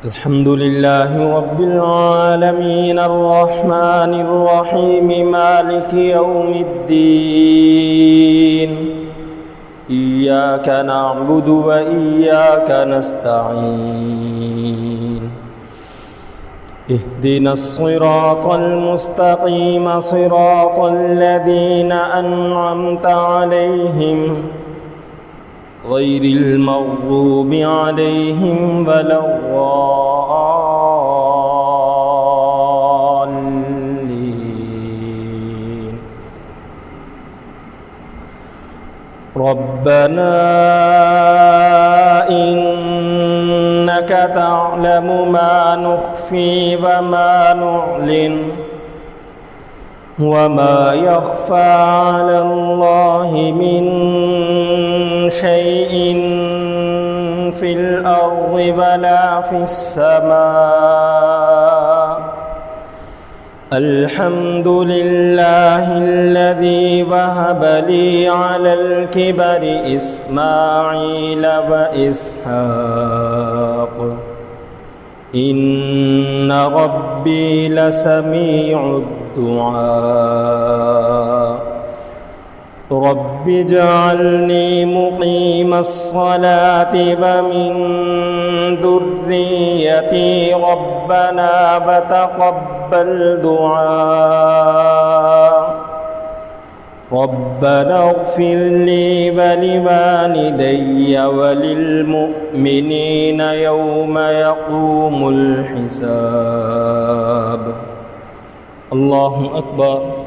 الحمد لله رب العالمين الرحمن الرحيم مالك يوم الدين إياك نعبد وإياك نستعين اهدنا الصراط المستقيم صراط الذين أنعمت عليهم غير المغضوب عليهم ولا الضالين ربنا إنك تعلم ما نخفي وما نعلن وما يخفى على الله من شيء في الأرض ولا في السماء الحمد لله الذي وهب لي على الكبر إسماعيل وإسحاق إن ربي لسميع الدعاء رب اجعلني مقيم الصلاة ومن ذريتي ربنا وتقبل دعاء ربنا اغفر لي ولوالدي وللمؤمنين يوم يقوم الحساب الله أكبر